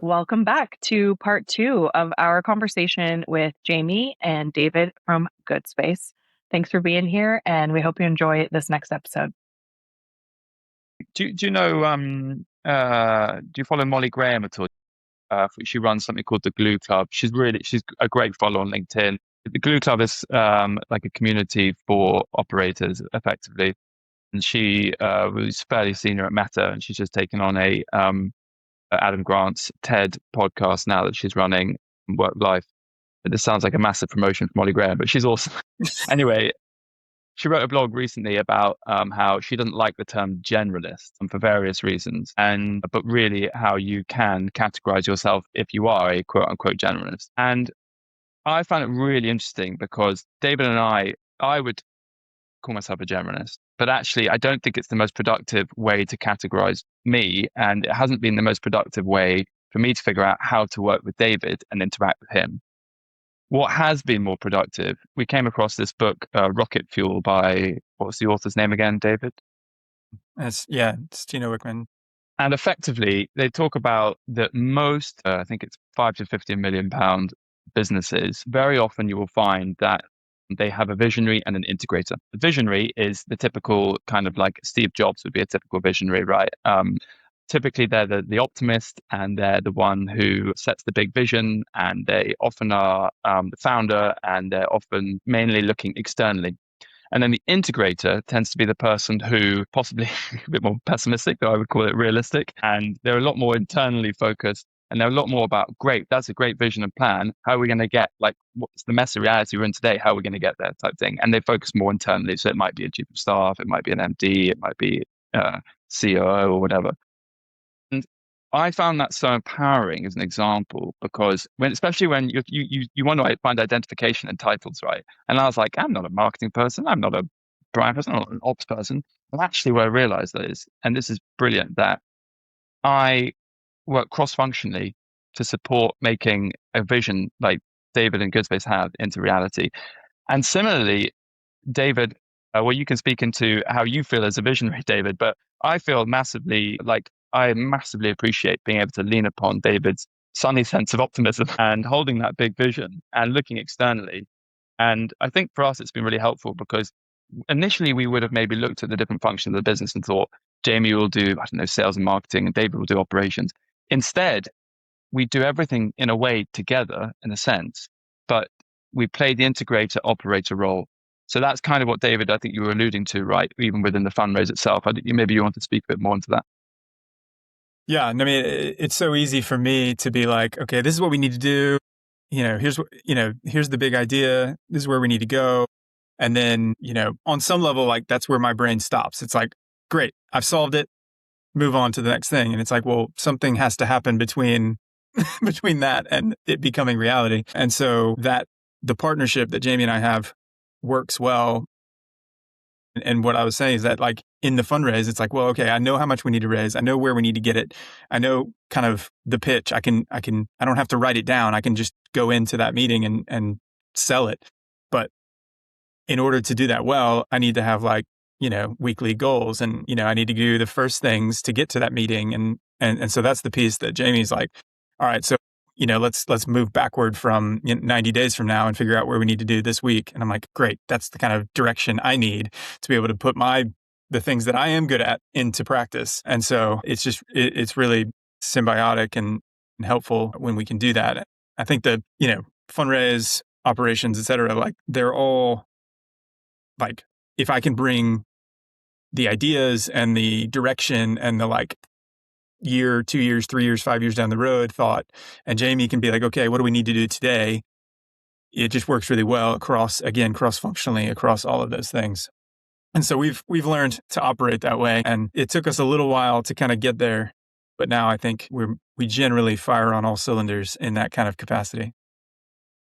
welcome back to part two of our conversation with Jamie and David from Good Space. Thanks for being here, and we hope you enjoy this next episode. Do you know, do you follow Molly Graham at all? She runs something called the Glue Club. She's a great follow on LinkedIn. The Glue Club is like a community for operators, effectively. And she was fairly senior at Meta, and she's just taken on a Adam Grant's TED podcast now that she's running Work Life. This sounds like a massive promotion for Molly Graham, but she's awesome. Anyway, she wrote a blog recently about how she doesn't like the term generalist for various reasons, but really how you can categorize yourself if you are a quote unquote generalist. And I found it really interesting because David and I would call myself a generalist, but actually I don't think it's the most productive way to categorize me, and it hasn't been the most productive way for me to figure out how to work with David and interact with him. What has been more productive, we came across this book, Rocket Fuel, by, what's the author's name again, David? It's Tino Wickman. And effectively, they talk about that most, I think it's 5 to 15 million pound businesses, very often you will find that they have a visionary and an integrator. The visionary is the typical kind of like Steve Jobs would be a typical visionary, right? Typically, they're the optimist, and they're the one who sets the big vision, and they often are the founder, and they're often mainly looking externally. And then the integrator tends to be the person who possibly a bit more pessimistic, though I would call it realistic, and they're a lot more internally focused, and they're a lot more about, great, that's a great vision and plan. How are we going to get, like, what's the messy reality we're in today? How are we going to get there type thing? And they focus more internally. So it might be a chief of staff, it might be an MD, it might be COO or whatever. And I found that so empowering as an example, because especially when you want to find identification in titles, right? And I was like, I'm not a marketing person, I'm not a brand person, I'm not an ops person. And actually what I realized is, and this is brilliant, that I work cross-functionally to support making a vision like David and Goodspace have into reality. And similarly, David, well, you can speak into how you feel as a visionary, David, but I feel I massively appreciate being able to lean upon David's sunny sense of optimism and holding that big vision and looking externally. And I think for us, it's been really helpful because initially we would have maybe looked at the different functions of the business and thought, Jamie will do, I don't know, sales and marketing, and David will do operations. Instead, we do everything in a way together, in a sense, but we play the integrator operator role. So that's kind of what, David, I think you were alluding to, right? Even within the fundraise itself. Maybe you want to speak a bit more into that. Yeah, I mean, it's so easy for me to be like, okay, this is what we need to do. Here's the big idea. This is where we need to go. And then, on some level, like that's where my brain stops. It's like, great, I've solved it. Move on to the next thing. And it's like, well, something has to happen between that and it becoming reality. And so that the partnership that Jamie and I have works well. And what I was saying is that, like, in the fundraise, it's like, well, okay, I know how much we need to raise. I know where we need to get it. I know kind of the pitch. I don't have to write it down. I can just go into that meeting and sell it. But in order to do that well, I need to have weekly goals, and, I need to do the first things to get to that meeting. And so that's the piece that Jamie's like, all right, so, let's move backward from 90 days from now and figure out where we need to do this week. And I'm like, great, that's the kind of direction I need to be able to put the things that I am good at into practice. And so it's really symbiotic and helpful when we can do that. I think that, fundraise, operations, et cetera, like they're all like, if I can bring the ideas and the direction and the year, 2 years, 3 years, 5 years down the road thought, and Jamie can be like, okay, what do we need to do today? It just works really well cross-functionally across all of those things. And so we've learned to operate that way, and it took us a little while to kind of get there, but now I think we generally fire on all cylinders in that kind of capacity.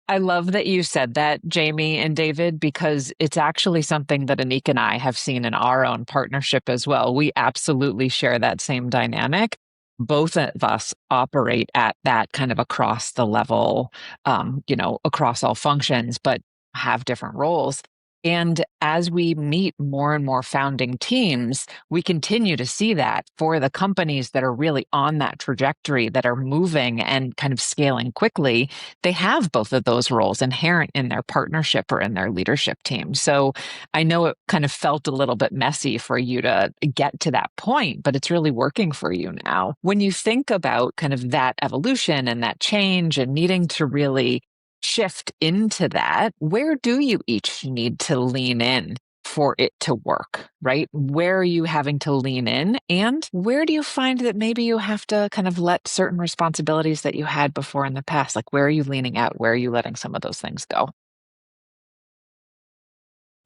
I love that you said that, Jamie and David, because it's actually something that Anique and I have seen in our own partnership as well. We absolutely share that same dynamic. Both of us operate at that kind of across the level, across all functions, but have different roles. And as we meet more and more founding teams, we continue to see that for the companies that are really on that trajectory, that are moving and kind of scaling quickly, they have both of those roles inherent in their partnership or in their leadership team. So I know it kind of felt a little bit messy for you to get to that point, but it's really working for you now. When you think about kind of that evolution and that change and needing to really shift into that, where do you each need to lean in for it to work, right? Where are you having to lean in? And where do you find that maybe you have to kind of let certain responsibilities that you had before in the past, like where are you leaning out? Where are you letting some of those things go?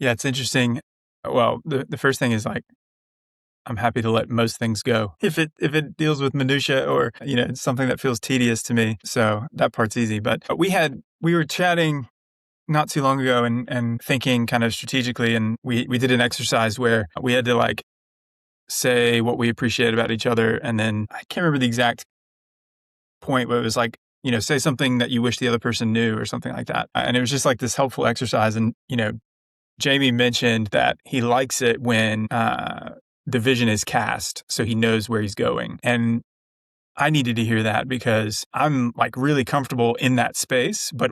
Yeah, it's interesting. Well, the first thing is like, I'm happy to let most things go if it deals with minutia or something that feels tedious to me. So that part's easy. But we were chatting not too long ago and thinking kind of strategically, and we did an exercise where we had to like say what we appreciate about each other, and then I can't remember the exact point, but it was like say something that you wish the other person knew or something like that. And it was just like this helpful exercise. And Jamie mentioned that he likes it when the vision is cast so he knows where he's going. And I needed to hear that because I'm like really comfortable in that space, but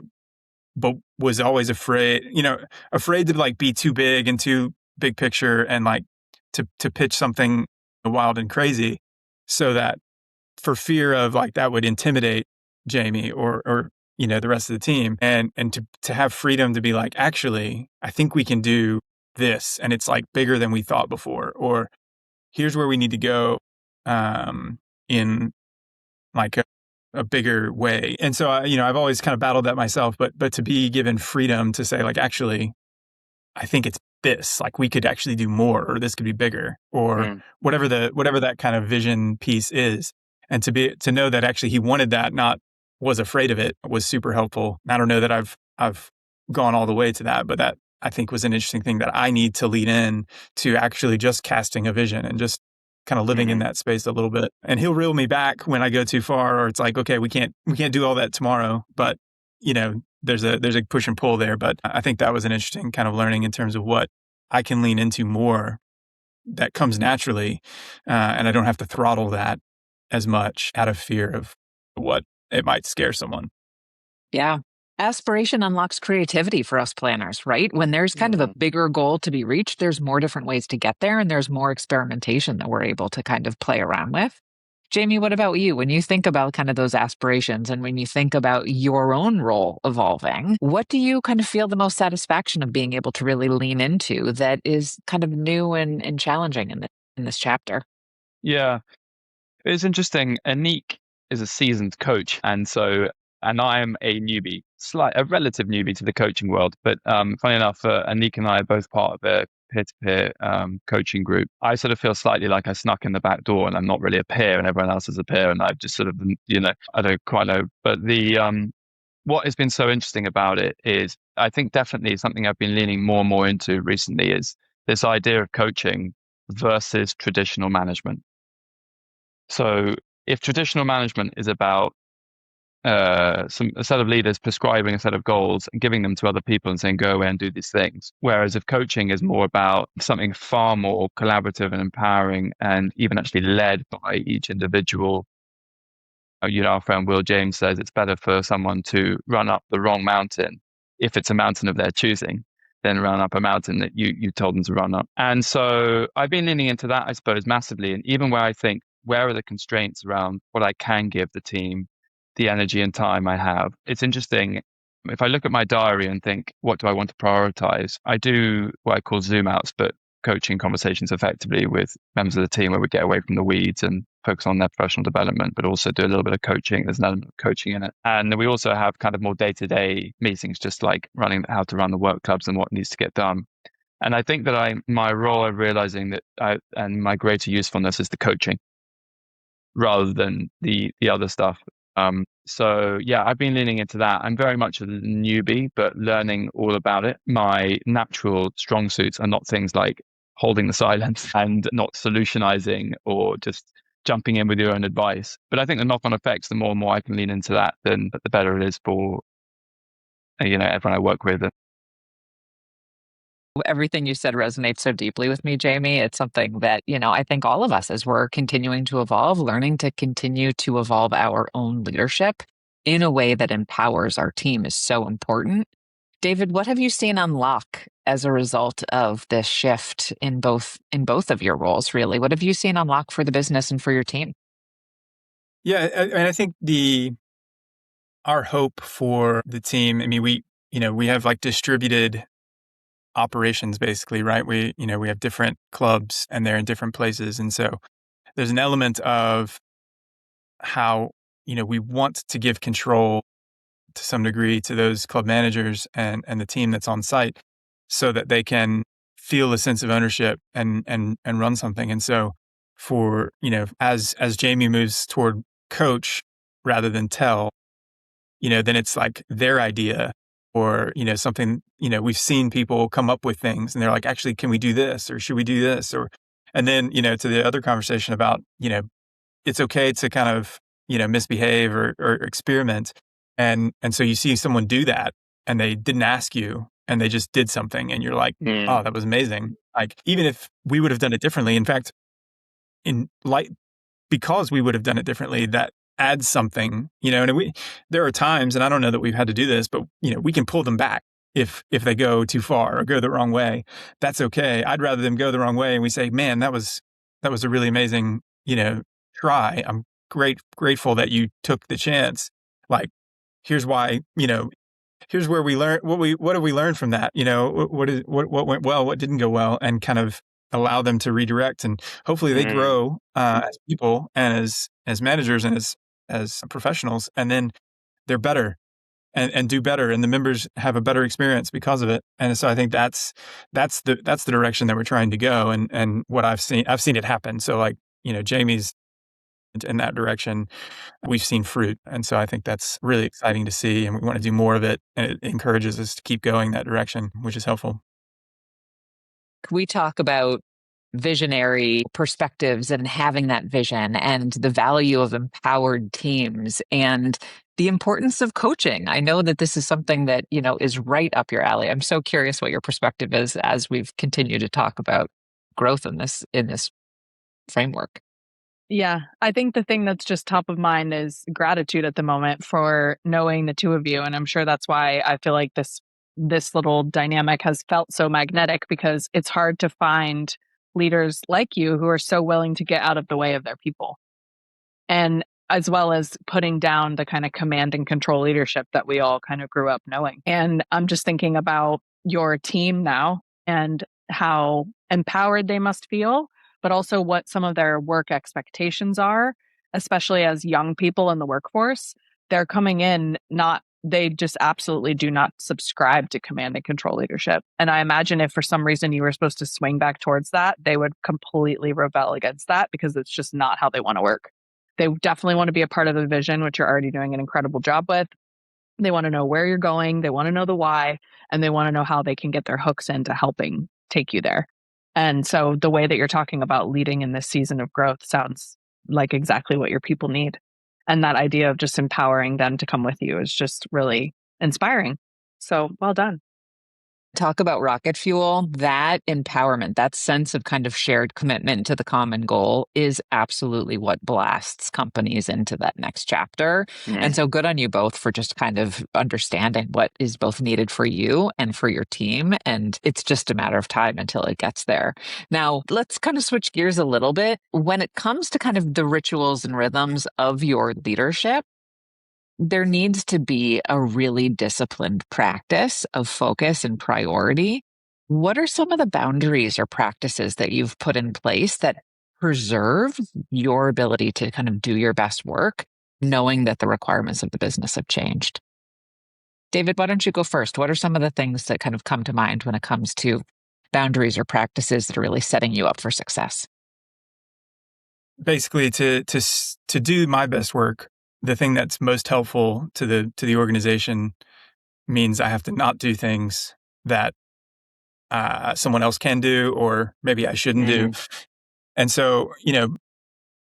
was always afraid to like be too big and too big picture and like to pitch something wild and crazy, so that for fear of like that would intimidate Jamie or the rest of the team, and to have freedom to be like, actually, I think we can do this, and it's like bigger than we thought before, or here's where we need to go in like a bigger way. And so I've always kind of battled that myself, but to be given freedom to say like, actually, I think it's this, like we could actually do more, or this could be bigger, or whatever that kind of vision piece is. And to know that actually he wanted that, not was afraid of it, was super helpful. I don't know that I've gone all the way to that, but that I think was an interesting thing that I need to lead in to, actually just casting a vision and just kind of living in that space a little bit. And he'll reel me back when I go too far, or it's like, okay, we can't do all that tomorrow. But there's a push and pull there. But I think that was an interesting kind of learning in terms of what I can lean into more that comes naturally, and I don't have to throttle that as much out of fear of what it might scare someone. Yeah. Aspiration unlocks creativity for us planners, right? When there's kind of a bigger goal to be reached, there's more different ways to get there, and there's more experimentation that we're able to kind of play around with. Jamie, what about you? When you think about kind of those aspirations and when you think about your own role evolving, what do you kind of feel the most satisfaction of being able to really lean into that is kind of new and challenging in this chapter? Yeah, it's interesting. Anique is a seasoned coach, and I'm a newbie, a relative newbie to the coaching world. But funny enough, Anique and I are both part of a peer-to-peer coaching group. I sort of feel slightly like I snuck in the back door, and I'm not really a peer, and everyone else is a peer, and I've just sort of, I don't quite know. But what has been so interesting about it is, I think definitely something I've been leaning more and more into recently is this idea of coaching versus traditional management. So if traditional management is about a set of leaders prescribing a set of goals and giving them to other people and saying, go away and do these things. Whereas if coaching is more about something far more collaborative and empowering, and even actually led by each individual. Our friend Will James says it's better for someone to run up the wrong mountain, if it's a mountain of their choosing, than run up a mountain that you told them to run up. And so I've been leaning into that, I suppose, massively. And even where I think, where are the constraints around what I can give the team, the energy and time I have? It's interesting. If I look at my diary and think, what do I want to prioritize? I do what I call Zoom outs, but coaching conversations effectively with members of the team where we get away from the weeds and focus on their professional development, but also do a little bit of coaching. There's an element of coaching in it. And we also have kind of more day-to-day meetings, just like how to run the work clubs and what needs to get done. And I think that my role of realizing that and my greater usefulness is the coaching rather than the other stuff. So yeah, I've been leaning into that. I'm very much a newbie, but learning all about it. My natural strong suits are not things like holding the silence and not solutionizing or just jumping in with your own advice. But I think the knock-on effects, the more and more I can lean into that, then the better it is for everyone I work with. Everything you said resonates so deeply with me, Jamie. It's something that, I think all of us, as we're continuing to evolve, learning to continue to evolve our own leadership in a way that empowers our team is so important. David, what have you seen unlock as a result of this shift in both of your roles, really? What have you seen unlock for the business and for your team? Yeah, and I think our hope for the team, I mean, we have like distributed operations basically, right? We have different clubs and they're in different places. And so there's an element of how, we want to give control to some degree to those club managers and the team that's on site so that they can feel a sense of ownership and run something. And so for, as Jamie moves toward coach rather than tell, then it's like their idea or, something, we've seen people come up with things and they're like, actually, can we do this? Or should we do this? And then, to the other conversation about, it's okay to kind of, misbehave or experiment. And so you see someone do that and they didn't ask you and they just did something and you're like, oh, that was amazing. Like, even if we would have done it differently, in fact, in light, because we would have done it differently, that adds something, and there are times, and I don't know that we've had to do this, but we can pull them back if they go too far or go the wrong way. That's okay. I'd rather them go the wrong way and we say, man, that was a really amazing, try. I'm grateful that you took the chance. Like, here's why, here's where we learn what have we learned from that? What went well, what didn't go well, and kind of allow them to redirect, and hopefully they grow as people and as managers and as professionals, and then they're better and do better, and the members have a better experience because of it. And so I think that's the direction that we're trying to go, and what I've seen it happen. So like, Jamie's in that direction, we've seen fruit. And so I think that's really exciting to see, and we want to do more of it, and it encourages us to keep going that direction, which is helpful. We talk about visionary perspectives and having that vision and the value of empowered teams and the importance of coaching. I know that this is something that, is right up your alley. I'm so curious what your perspective is as we've continued to talk about growth in this framework. Yeah, I think the thing that's just top of mind is gratitude at the moment for knowing the two of you. And I'm sure that's why I feel like this little dynamic has felt so magnetic, because it's hard to find leaders like you who are so willing to get out of the way of their people. And as well as putting down the kind of command and control leadership that we all kind of grew up knowing. And I'm just thinking about your team now and how empowered they must feel, but also what some of their work expectations are, especially as young people in the workforce. They're coming in they just absolutely do not subscribe to command and control leadership. And I imagine if for some reason you were supposed to swing back towards that, they would completely rebel against that, because it's just not how they want to work. They definitely want to be a part of the vision, which you're already doing an incredible job with. They want to know where you're going. They want to know the why, and they want to know how they can get their hooks into helping take you there. And so the way that you're talking about leading in this season of growth sounds like exactly what your people need. And that idea of just empowering them to come with you is just really inspiring. So well done. Talk about rocket fuel. That empowerment, that sense of kind of shared commitment to the common goal is absolutely what blasts companies into that next chapter. And so good on you both for just kind of understanding what is both needed for you and for your team. And it's just a matter of time until it gets there. Now, let's kind of switch gears a little bit. When it comes to kind of the rituals and rhythms of your leadership, there needs to be a really disciplined practice of focus and priority. What are some of the boundaries or practices that you've put in place that preserve your ability to kind of do your best work, knowing that the requirements of the business have changed? David, why don't you go first? What are some of the things that kind of come to mind when it comes to boundaries or practices that are really setting you up for success? Basically, to do my best work, the thing that's most helpful to the organization means I have to not do things that someone else can do, or maybe I shouldn't do. And so,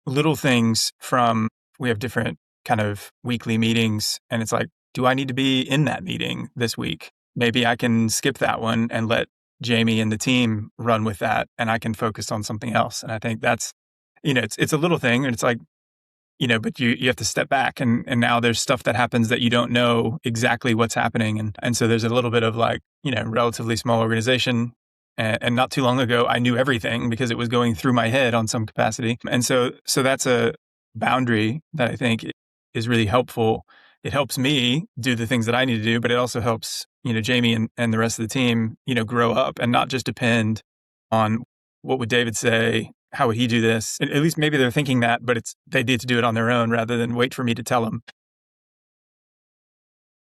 little things from, we have different kind of weekly meetings, and it's like, do I need to be in that meeting this week? Maybe I can skip that one and let Jamie and the team run with that, and I can focus on something else. And I think that's, it's a little thing, and it's like, but you have to step back, and now there's stuff that happens that you don't know exactly what's happening. And so there's a little bit of like, relatively small organization. And not too long ago, I knew everything because it was going through my head on some capacity. And so that's a boundary that I think is really helpful. It helps me do the things that I need to do, but it also helps, Jamie and the rest of the team, grow up and not just depend on what would David say, how would he do this? At least maybe they're thinking that, but they need to do it on their own rather than wait for me to tell them.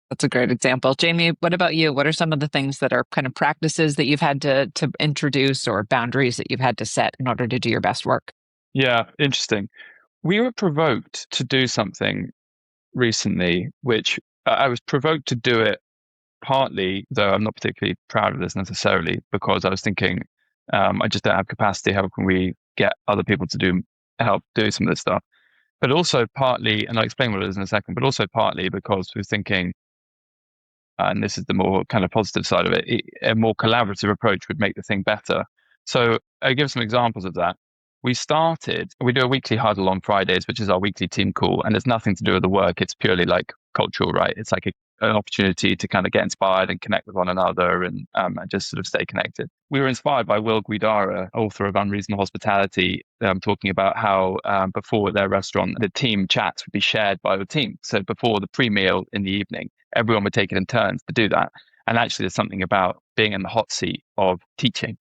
That's a great example. Jamie, what about you? What are some of the things that are kind of practices that you've had to introduce or boundaries that you've had to set in order to do your best work? Yeah, interesting. We were provoked to do something recently, which I was provoked to do it partly, though I'm not particularly proud of this necessarily, because I was thinking, I just don't have capacity. How can we get other people to help do some of this stuff? But also partly, and I'll explain what it is in a second, but also partly because we're thinking, and this is the more kind of positive side of it, a more collaborative approach would make the thing better. So I'll give some examples of that. We do a weekly huddle on Fridays, which is our weekly team call, and it's nothing to do with the work. It's purely like cultural, right? It's like an opportunity to kind of get inspired and connect with one another and just sort of stay connected. We were inspired by Will Guidara, author of Unreasonable Hospitality, talking about how before their restaurant, the team chats would be shared by the team. So before the pre-meal in the evening, everyone would take it in turns to do that. And actually, there's something about being in the hot seat of teaching,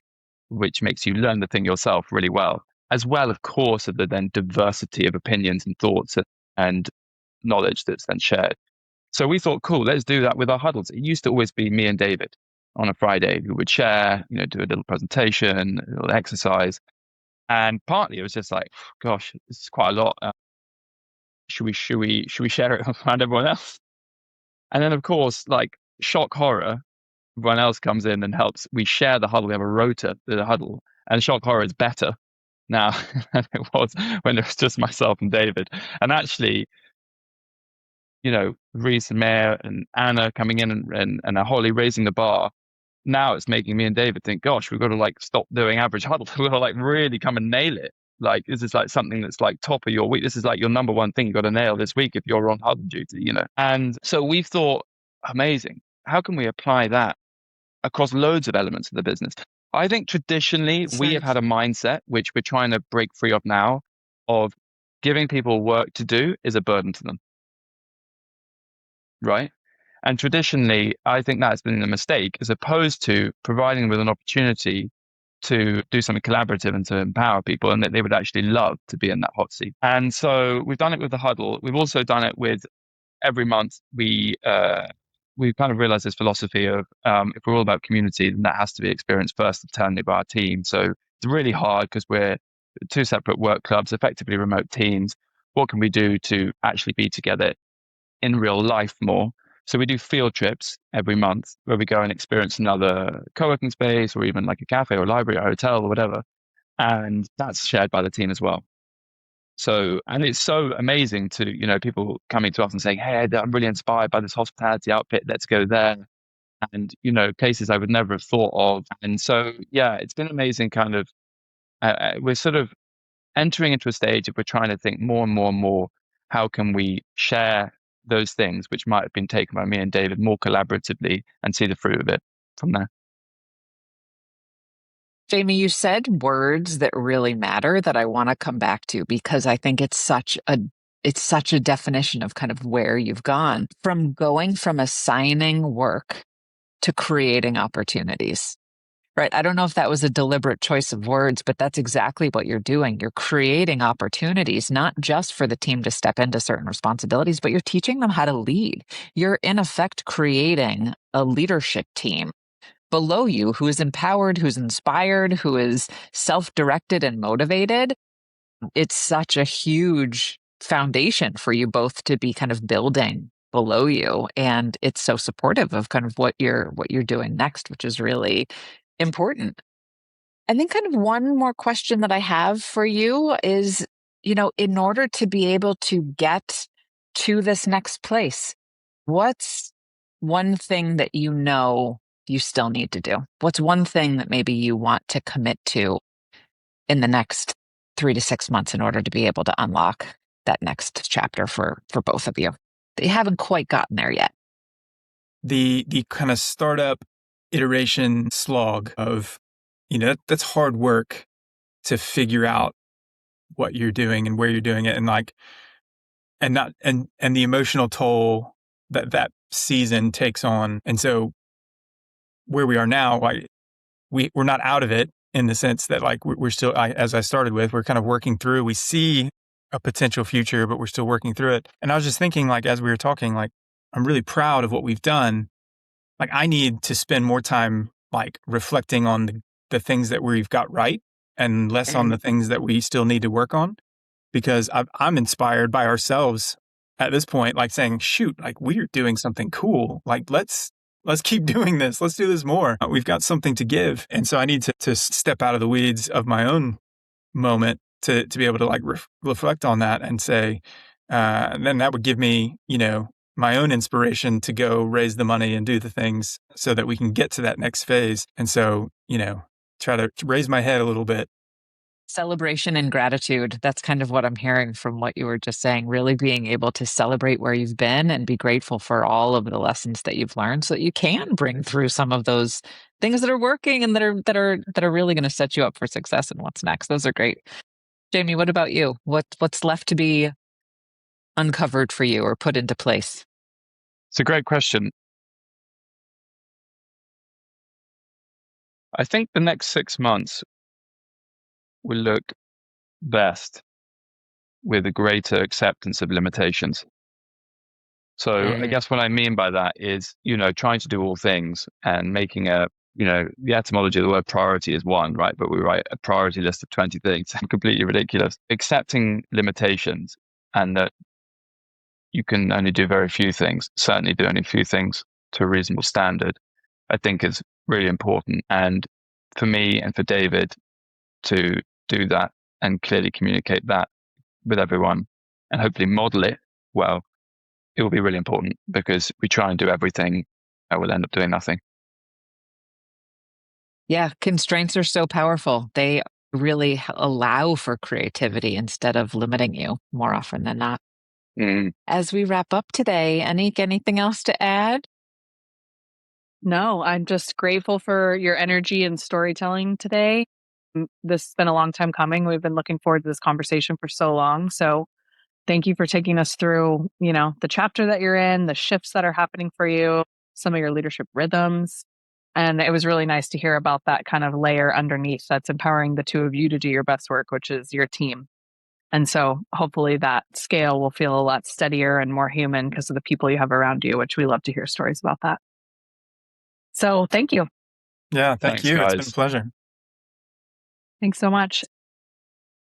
which makes you learn the thing yourself really well, as well, of course, of the then diversity of opinions and thoughts and knowledge that's then shared. So we thought, cool, let's do that with our huddles. It used to always be me and David on a Friday who would share, do a little presentation, a little exercise. And partly it was just like, gosh, this is quite a lot. Should we share it around everyone else? And then, of course, like shock horror, everyone else comes in and helps. We share the huddle. We have a rota to the huddle, and shock horror is better now than it was when it was just myself and David. And actually, Reese and Mayor and Anna coming in and Holly raising the bar. Now it's making me and David think, gosh, we've got to like stop doing average huddle. We've got to like really come and nail it. Like, this is like something that's like top of your week. This is like your number one thing you got to nail this week if you're on huddle duty, And so we've thought, amazing. How can we apply that across loads of elements of the business? I think traditionally we have had a mindset, which we're trying to break free of now, of giving people work to do is a burden to them. Right? And traditionally, I think that's been a mistake, as opposed to providing them with an opportunity to do something collaborative and to empower people, and that they would actually love to be in that hot seat. And so we've done it with the huddle. We've also done it with every month. We've kind of realized this philosophy of if we're all about community, then that has to be experienced first internally by our team. So it's really hard because we're two separate work clubs, effectively remote teams. What can we do to actually be together in real life more? So we do field trips every month where we go and experience another co-working space or even like a cafe or a library or a hotel or whatever. And that's shared by the team as well. So, and it's so amazing to, people coming to us and saying, hey, I'm really inspired by this hospitality outfit. Let's go there. And, places I would never have thought of. And so, yeah, it's been amazing kind of, we're sort of entering into a stage of we're trying to think more and more and more, how can we share those things which might have been taken by me and David more collaboratively and see the fruit of it from there. Jamie, you said words that really matter that I want to come back to, because I think it's such a definition of kind of where you've gone from going from assigning work to creating opportunities. Right. I don't know if that was a deliberate choice of words, but that's exactly what you're doing. You're creating opportunities, not just for the team to step into certain responsibilities, but you're teaching them how to lead. You're in effect creating a leadership team below you who is empowered, who's inspired, who is self-directed and motivated. It's such a huge foundation for you both to be kind of building below you. And it's so supportive of kind of what you're doing next, which is really important. I think kind of one more question that I have for you is, in order to be able to get to this next place, what's one thing that you still need to do? What's one thing that maybe you want to commit to in the next 3 to 6 months in order to be able to unlock that next chapter for both of you that you haven't quite gotten there yet? The kind of startup iteration slog of, that's hard work to figure out what you're doing and where you're doing it, and like, and not and the emotional toll that season takes on. And so where we are now, like we're not out of it in the sense that like we're still, as I started with, we're kind of working through. We see a potential future, but we're still working through it. And I was just thinking, like, as we were talking, like, I'm really proud of what we've done. Like, I need to spend more time like reflecting on the things that we've got right and less on the things that we still need to work on, because I'm inspired by ourselves at this point, like saying, shoot, like we're doing something cool. Like, let's keep doing this. Let's do this more. We've got something to give. And so I need to step out of the weeds of my own moment to be able to like reflect on that and say, then that would give me, my own inspiration to go raise the money and do the things so that we can get to that next phase. And so, try to raise my head a little bit. Celebration and gratitude. That's kind of what I'm hearing from what you were just saying, really being able to celebrate where you've been and be grateful for all of the lessons that you've learned so that you can bring through some of those things that are working and that are really going to set you up for success and what's next. Those are great. Jamie, what about you? What's left to be uncovered for you or put into place? It's a great question. I think the next 6 months will look best with a greater acceptance of limitations. So I guess what I mean by that is, trying to do all things and making the etymology of the word priority is one, right? But we write a priority list of 20 things. Completely ridiculous. Accepting limitations and that you can only do very few things, certainly do only a few things to a reasonable standard, I think is really important. And for me and for David to do that and clearly communicate that with everyone and hopefully model it well, it will be really important, because we try and do everything and we'll end up doing nothing. Yeah, constraints are so powerful. They really allow for creativity instead of limiting you more often than not. As we wrap up today, Anique, anything else to add? No, I'm just grateful for your energy and storytelling today. This has been a long time coming. We've been looking forward to this conversation for so long. So thank you for taking us through, the chapter that you're in, the shifts that are happening for you, some of your leadership rhythms. And it was really nice to hear about that kind of layer underneath that's empowering the two of you to do your best work, which is your team. And so hopefully that scale will feel a lot steadier and more human because of the people you have around you, which we love to hear stories about that. So thank you. Yeah, Thanks, you. guys. It's been a pleasure. Thanks so much.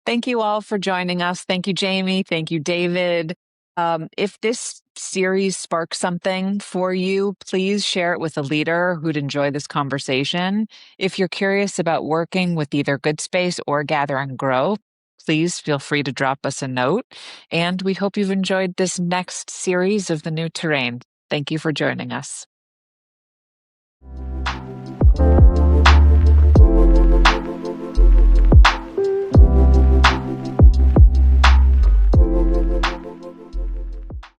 Thank you all for joining us. Thank you, Jamie. Thank you, David. If this series sparks something for you, please share it with a leader who'd enjoy this conversation. If you're curious about working with either Good Space or Gather and Grow, please feel free to drop us a note. And we hope you've enjoyed this next series of The New Terrain. Thank you for joining us.